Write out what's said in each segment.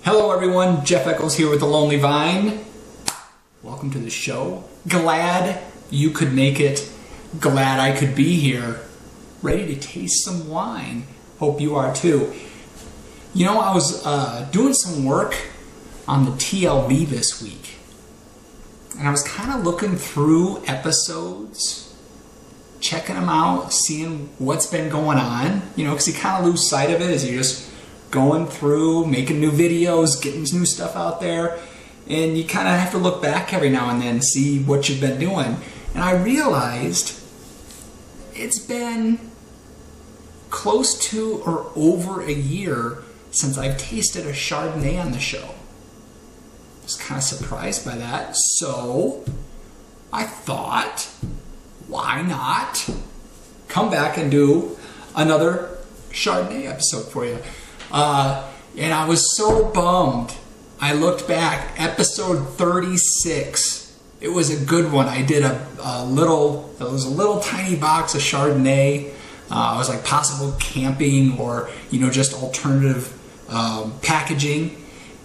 Hello everyone, Jeff Eccles here with The Lonely Vine. Welcome to the show. Glad you could make it. Glad I could be here. Ready to taste some wine. Hope you are too. You know, I was doing some work on the TLV this week. And I was kind of looking through episodes, checking them out, seeing what's been going on. You know, because you kind of lose sight of it as you're just going through, making new videos, getting new stuff out there. And you kind of have to look back every now and then, see what you've been doing. And I realized it's been close to or over a year since I've tasted a Chardonnay on the show. I was kind of surprised by that. So I thought, why not come back and do another Chardonnay episode for you? And I was so bummed. I looked back, episode 36. It was a good one. I did a little tiny box of Chardonnay. It was like possible camping or, you know, just alternative packaging.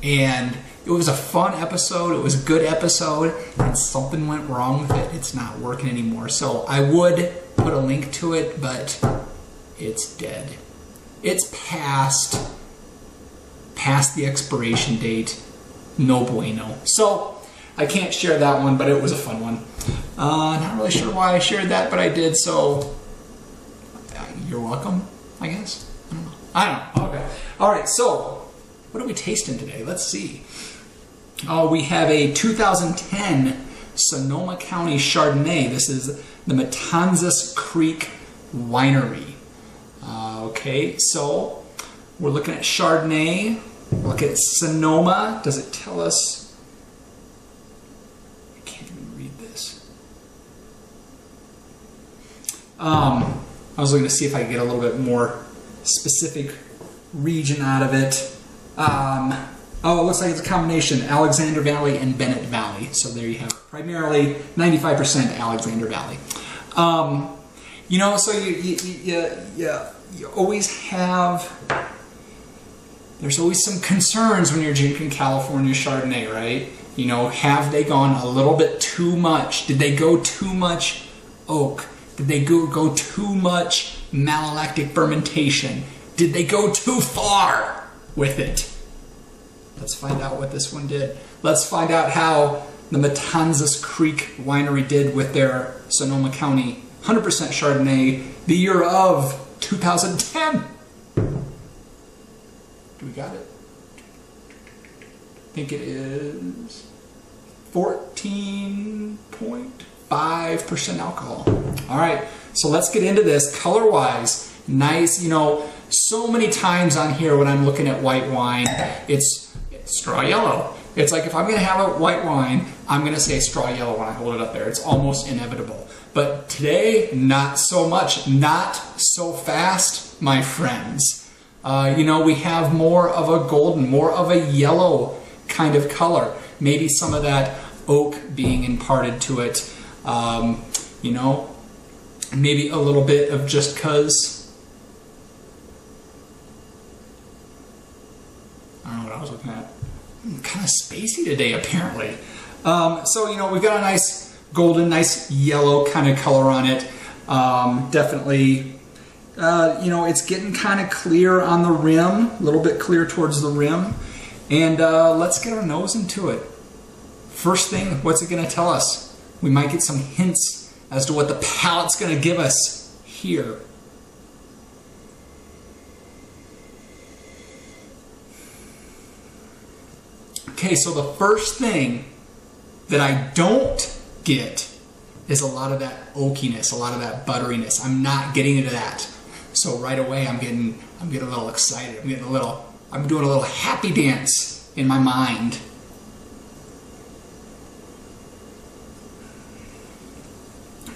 And it was a fun episode. It was a good episode. And something went wrong with it. It's not working anymore. So I would put a link to it, but it's dead. It's past the expiration date. No bueno. So I can't share that one, but it was a fun one. Not really sure why I shared that, but I did. So you're welcome, I guess. I don't know. Okay. All right. So what are we tasting today? Let's see. Oh, we have a 2010 Sonoma County Chardonnay. This is the Matanzas Creek Winery. Okay, so we're looking at Chardonnay. Look at Sonoma. Does it tell us? I can't even read this. I was looking to see if I could get a little bit more specific region out of it. Oh, it looks like it's a combination, Alexander Valley and Bennett Valley. So there you have primarily 95% Alexander Valley. You know, so you always have, there's always some concerns when you're drinking California Chardonnay, right? You know, have they gone a little bit too much? Did they go too much oak? Did they go too much malolactic fermentation? Did they go too far with it? Let's find out what this one did. Let's find out how the Matanzas Creek Winery did with their Sonoma County 100% Chardonnay, the year of 2010. Do we got it? I think it is 14.5% alcohol. All right, so let's get into this. Color-wise, nice. You know, so many times on here when I'm looking at white wine, it's straw yellow. It's like if I'm going to have a white wine, I'm going to say straw yellow when I hold it up there. It's almost inevitable. But today, not so much. Not so fast, my friends. You know, we have more of a golden, more of a yellow kind of color. Maybe some of that oak being imparted to it. You know, maybe a little bit of just because. I don't know what I was looking at. I'm kind of spacey today, apparently. So, you know, we've got a nice golden, nice yellow kind of color on it. Definitely, you know, it's getting kind of clear on the rim, a little bit clear towards the rim. And let's get our nose into it. First thing, what's it going to tell us? We might get some hints as to what the palate's going to give us here. Okay, so the first thing that I don't get is a lot of that oakiness, a lot of that butteriness. I'm not getting into that. So right away I'm getting a little excited. I'm doing a little happy dance in my mind.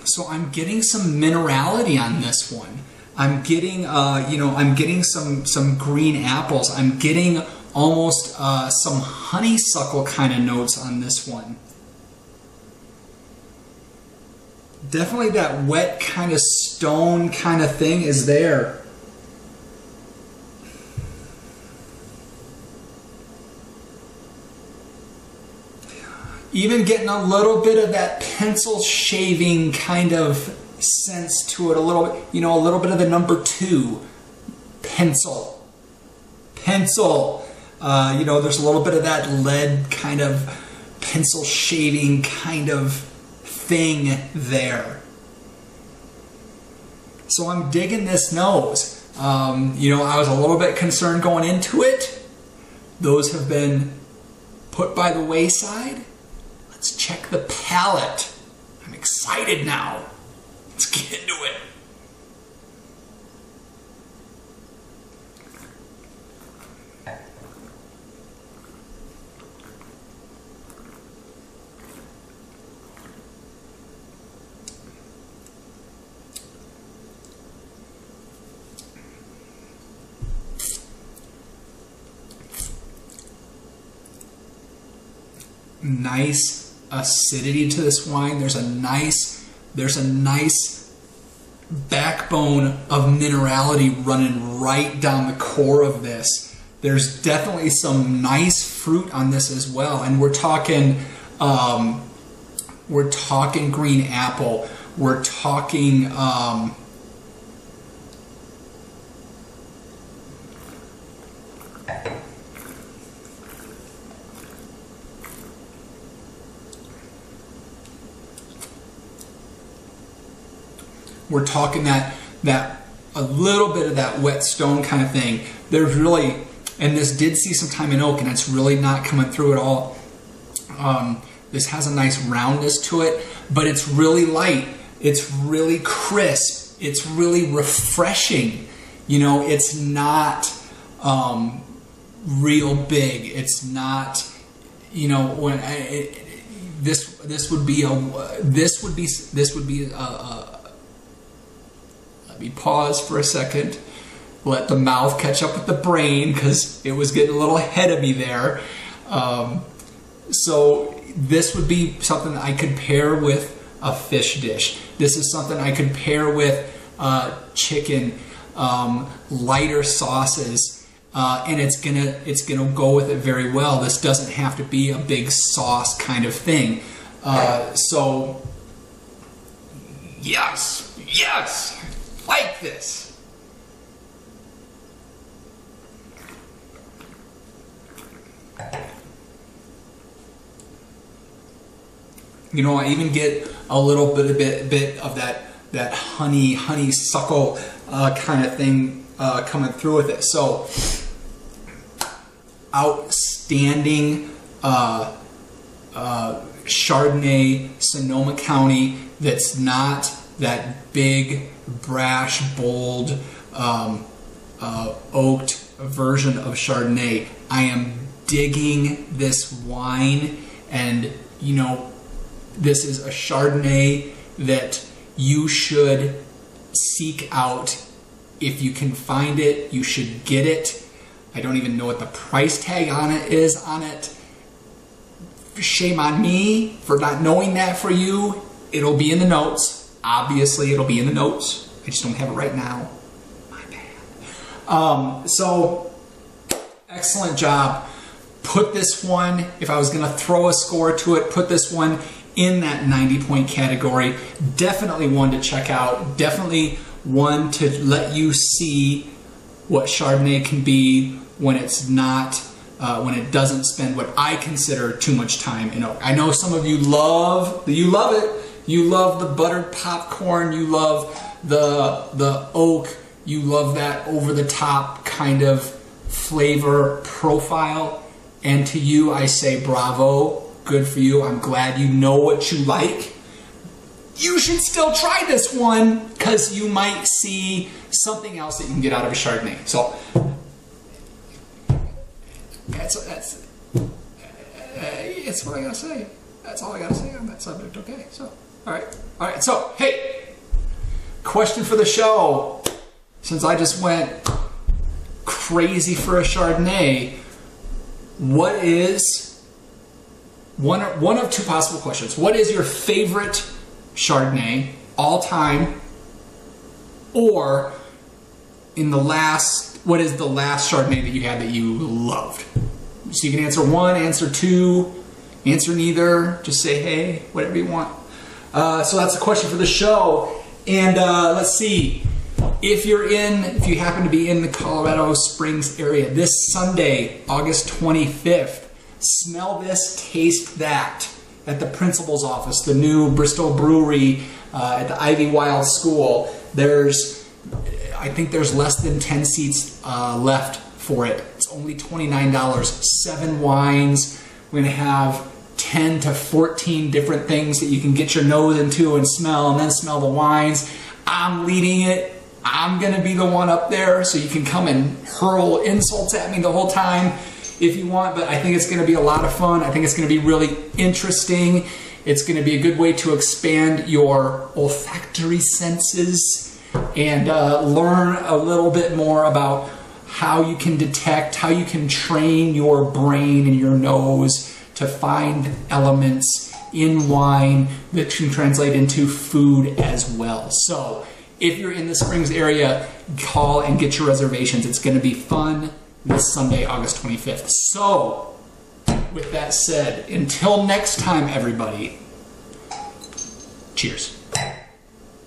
So I'm getting some minerality on this one. I'm getting you know, I'm getting some green apples. I'm getting almost some honeysuckle kind of notes on this one. Definitely that wet kind of stone kind of thing is there. Even getting a little bit of that pencil shaving kind of sense to it, a little bit, you know, a little bit of the number 2, pencil. You know, there's a little bit of that lead kind of pencil shaving kind of thing there. So I'm digging this nose. You know, I was a little bit concerned going into it. Those have been put by the wayside. Let's check the palate. I'm excited now. Let's get into it. Nice acidity to this wine. There's a nice backbone of minerality running right down the core of this. There's definitely some nice fruit on this as well, and we're talking green apple. We're talking we're talking that a little bit of that wet stone kind of thing. There's really, and this did see some time in oak, and it's really not coming through at all. This has a nice roundness to it, but it's really light. It's really crisp. It's really refreshing. You know, it's not real big. It's not, you know, when this would be a let me pause for a second, let the mouth catch up with the brain, because it was getting a little ahead of me there. So this would be something that I could pair with a fish dish. This is something I could pair with chicken, lighter sauces, and it's gonna go with it very well. This doesn't have to be a big sauce kind of thing. So yes, like this. You know, I even get a little bit of that honeysuckle kind of thing coming through with it. So outstanding Chardonnay, Sonoma County. That's not that big, brash, bold, oaked version of Chardonnay. I am digging this wine, and you know, this is a Chardonnay that you should seek out. If you can find it, you should get it. I don't even know what the price tag on it is on it. Shame on me for not knowing that for you. It'll be in the notes. Obviously, it'll be in the notes. I just don't have it right now. My bad. So, excellent job. Put this one, if I was going to throw a score to it, put this one in that 90-point category. Definitely one to check out. Definitely one to let you see what Chardonnay can be when it's not, when it doesn't spend what I consider too much time in oak. I know some of you love it. You love the buttered popcorn. You love the oak. You love that over-the-top kind of flavor profile. And to you, I say bravo. Good for you. I'm glad you know what you like. You should still try this one, because you might see something else that you can get out of a Chardonnay. So that's what I gotta say. That's all I gotta say on that subject. Okay. So all right. So hey, question for the show. Since I just went crazy for a Chardonnay, what is one of two possible questions? What is your favorite Chardonnay all time? Or what is the last Chardonnay that you had that you loved? So you can answer one, answer two, answer neither. Just say hey, whatever you want. So that's the question for the show. And let's see. If you happen to be in the Colorado Springs area this Sunday, August 25th, smell this, taste that at the principal's office, the new Bristol Brewery at the Ivy Wild School. I think there's less than 10 seats left for it. It's only $29, 7 wines. We're gonna have 10 to 14 different things that you can get your nose into and smell, and then smell the wines. I'm leading it. I'm gonna be the one up there, so you can come and hurl insults at me the whole time if you want, but I think it's gonna be a lot of fun. I think it's gonna be really interesting. It's gonna be a good way to expand your olfactory senses and learn a little bit more about how you can detect, how you can train your brain and your nose to find elements in wine that can translate into food as well. So if you're in the Springs area, call and get your reservations. It's going to be fun this Sunday, August 25th. So, with that said, until next time, everybody, cheers.